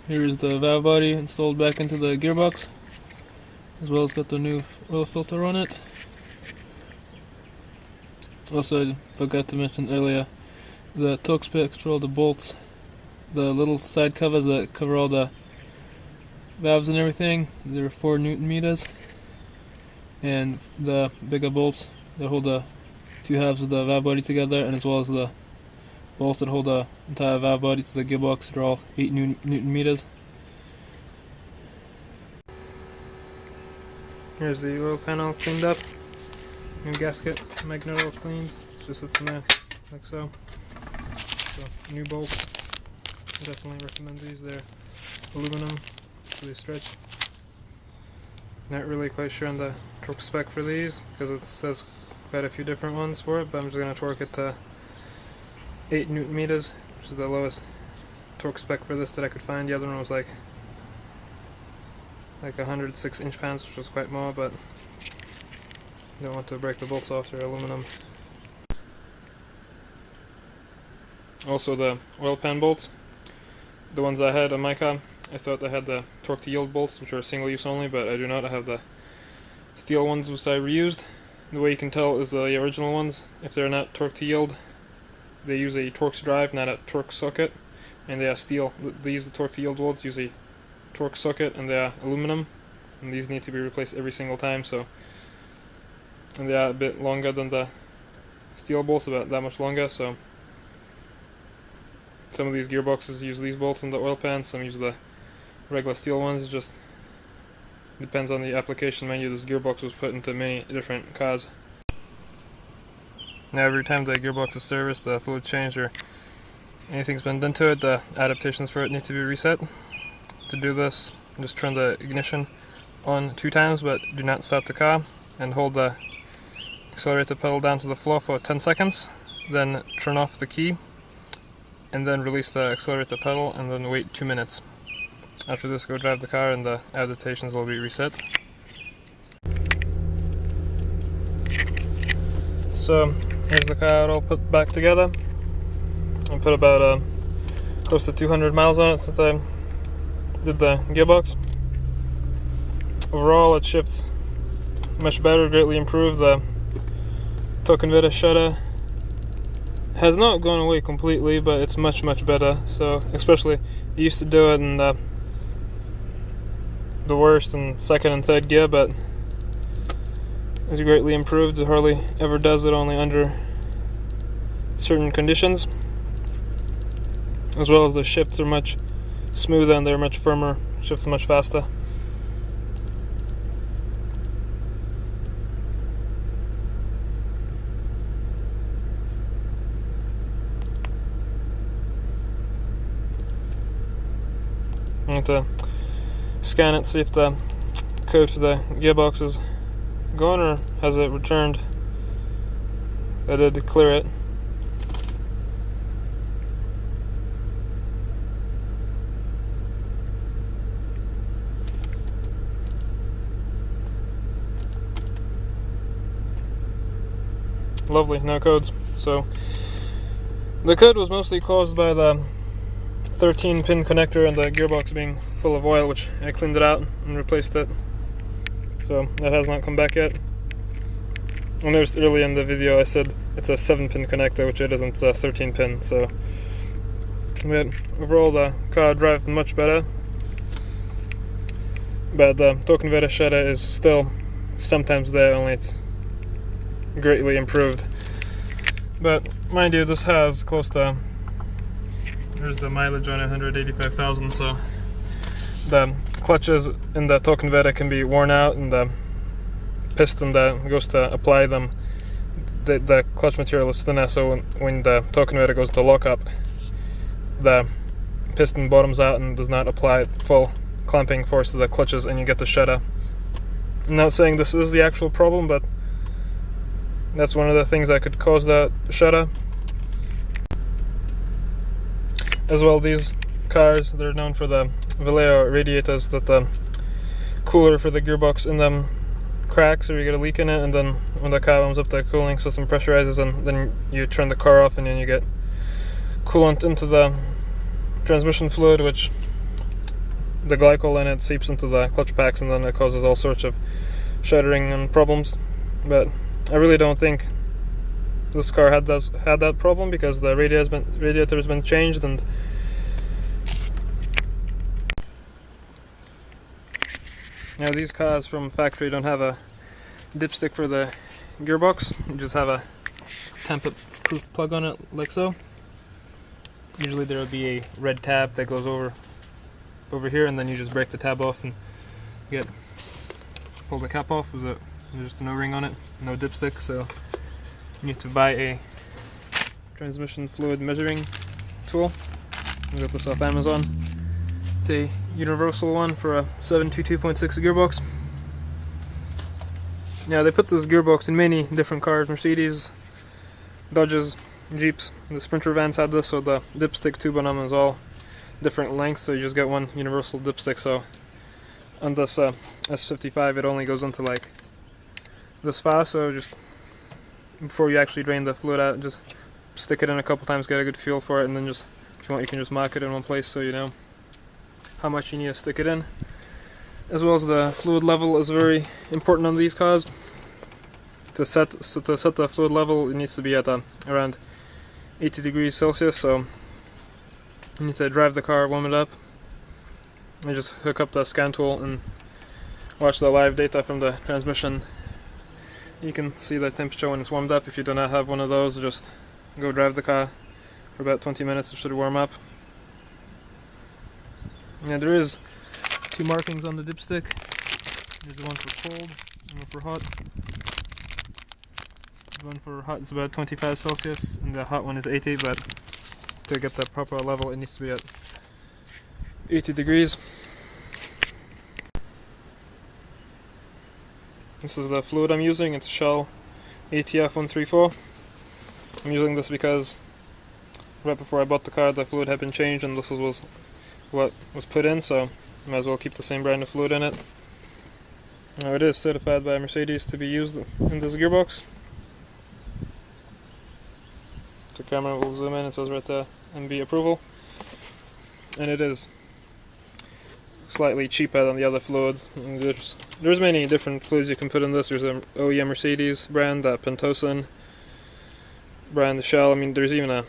Here is the valve body installed back into the gearbox, as well as got the new oil filter on it. Also, I forgot to mention earlier, the torque specs for all the bolts, the little side covers that cover all the valves and everything, they're 4 Newton meters, and the bigger bolts that hold the two halves of the valve body together, and as well as the bolts that hold the entire valve body to the gearbox, they're all 8 Newton meters. Here's the oil panel cleaned up, new gasket, magnet oil cleaned, just sits in there like so. So new bolts, definitely recommend these. They're aluminum, so they stretch. Not really quite sure on the torque spec for these because it says quite a few different ones for it, but I'm just going to torque it to 8 Newton meters, which is the lowest torque spec for this that I could find. The other one was like 106 inch-pounds, which was quite more, but don't want to break the bolts off, they're aluminum. Also the oil pan bolts, the ones I had on my car, I thought they had the torque to yield bolts, which are single use only, but I do not. I have the steel ones which I reused. The way you can tell is the original ones, if they're not torque to yield, they use a Torx drive, not a torque socket, and they are steel. These, the torque to yield bolts, use a torque socket, and they are aluminum, and these need to be replaced every single time. So, and they are a bit longer than the steel bolts, about that much longer. So some of these gearboxes use these bolts in the oil pan, some use the regular steel ones. It just depends on the application menu this gearbox was put into many different cars. Now every time the gearbox is serviced, the fluid change or anything's been done to it, the adaptations for it need to be reset. To do this, just turn the ignition on 2 times, but do not start the car, and hold the accelerator pedal down to the floor for 10 seconds, then turn off the key, and then release the accelerator pedal, and then wait 2 minutes. After this, go drive the car and the adaptations will be reset. So here's the car all put back together. I put about close to 200 miles on it since I did the gearbox. Overall, it shifts much better, greatly improved. The torque converter shutter has not gone away completely, but it's much better. So especially, I used to do it in the worst and second and third gear, but it's greatly improved. It hardly ever does it, only under certain conditions. As well as the shifts are much smoother and they're much firmer, shifts much faster. I have to scan it, see if the code for the gearbox is gone or has it returned. I did clear it. Lovely, no codes. So the code was mostly caused by the 13-pin connector and the gearbox being full of oil, which I cleaned it out and replaced it. So that has not come back yet. And there's early in the video I said it's a 7-pin connector, which it isn't. It's a 13-pin. So, but overall the car drives much better. But the torque converter shutter is still sometimes there, only it's greatly improved. But mind you, this has close to, there's the mileage on it, 185,000, so the clutches in the torque converter can be worn out, and the piston that goes to apply them, the clutch material is thinner, so when the torque converter goes to lock up, the piston bottoms out and does not apply full clamping force to the clutches, and you get the shutter. I'm not saying this is the actual problem, but that's one of the things that could cause that shutter. As well, these cars, they're known for the Vallejo radiators, that the cooler for the gearbox in them cracks or you get a leak in it, and then when the car warms up, the cooling system pressurizes, and then you turn the car off and then you get coolant into the transmission fluid, which the glycol in it seeps into the clutch packs, and then it causes all sorts of shattering and problems. But I really don't think this car had that problem, because the radiator has been changed, and now these cars from factory don't have a dipstick for the gearbox. You just have a tamper-proof plug on it, like so. Usually there will be a red tab that goes over here, and then you just break the tab off and pull the cap off. There's just an O-ring on it, no dipstick, so you need to buy a transmission fluid measuring tool. I got this off Amazon. It's a universal one for a 722.6 gearbox. Now they put this gearbox in many different cars: Mercedes, Dodges, Jeeps. The Sprinter vans had this, so the dipstick tube on them is all different lengths, so you just get one universal dipstick. So on this S55 it only goes into like this far, so just before you actually drain the fluid out, just stick it in a couple times, get a good feel for it, and then just, if you want, you can just mark it in one place so you know how much you need to stick it in. As well as the fluid level is very important on these cars. To set the fluid level, it needs to be at around 80 degrees Celsius, so you need to drive the car, warm it up, and just hook up the scan tool and watch the live data from the transmission. You can see the temperature when it's warmed up. If you do not have one of those, just go drive the car for about 20 minutes, it should warm up. Now there is two markings on the dipstick. There's one for cold and one for hot. The one for hot is about 25 Celsius and the hot one is 80, but to get the proper level it needs to be at 80 degrees. This is the fluid I'm using. It's Shell ATF 134. I'm using this because right before I bought the car the fluid had been changed and this was what was put in, so I might as well keep the same brand of fluid in it. Now it is certified by Mercedes to be used in this gearbox. The camera will zoom in, it says right there, MB approval. And it is slightly cheaper than the other fluids. And there's many different fluids you can put in this. There's an OEM Mercedes brand, that Pentosan brand, Shell. I mean, there's even I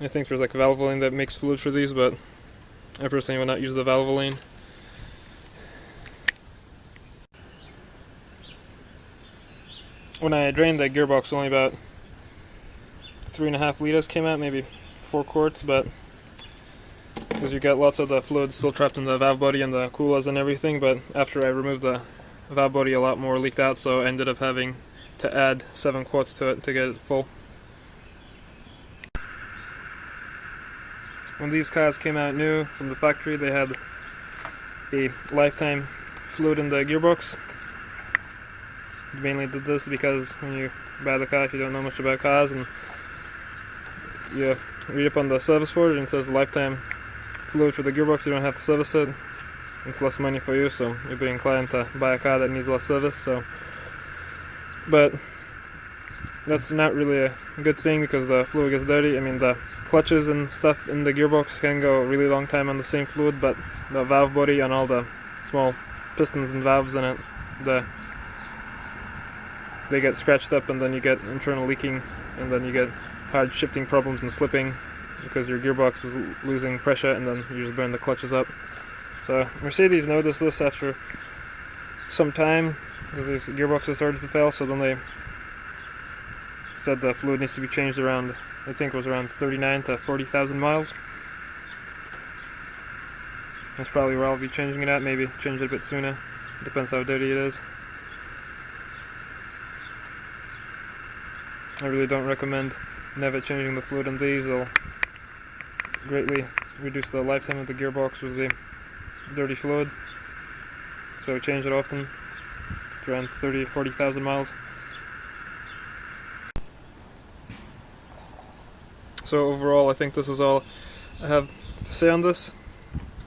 think there's like Valvoline that makes fluid for these, but I personally would not use the Valvoline. When I drained the gearbox, only about 3.5 liters came out, maybe 4 quarts, but because you get lots of the fluid still trapped in the valve body and the coolers and everything, but after I removed the valve body a lot more leaked out, so I ended up having to add 7 quarts to it to get it full. When these cars came out new from the factory, they had a lifetime fluid in the gearbox. I mainly did this because when you buy the car, if you don't know much about cars and you read up on the service for it and it says lifetime fluid for the gearbox, you don't have to service it. It's less money for you, so you'll be inclined to buy a car that needs less service. So, but that's not really a good thing because the fluid gets dirty. I mean, the clutches and stuff in the gearbox can go a really long time on the same fluid, but the valve body and all the small pistons and valves in it, they get scratched up, and then you get internal leaking, and then you get hard shifting problems and slipping because your gearbox is losing pressure, and then you just burn the clutches up. So Mercedes noticed this after some time because these gearboxes started to fail, so then they said the fluid needs to be changed around, I think it was around 39 to 40,000 miles. That's probably where I'll be changing it at, maybe change it a bit sooner, depends how dirty it is. I really don't recommend never changing the fluid on these. It'll greatly reduce the lifetime of the gearbox with the dirty fluid. So change it often, around 30-40,000 miles. So overall, I think this is all I have to say on this.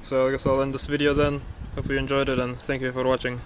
So I guess I'll end this video then. Hope you enjoyed it, and thank you for watching.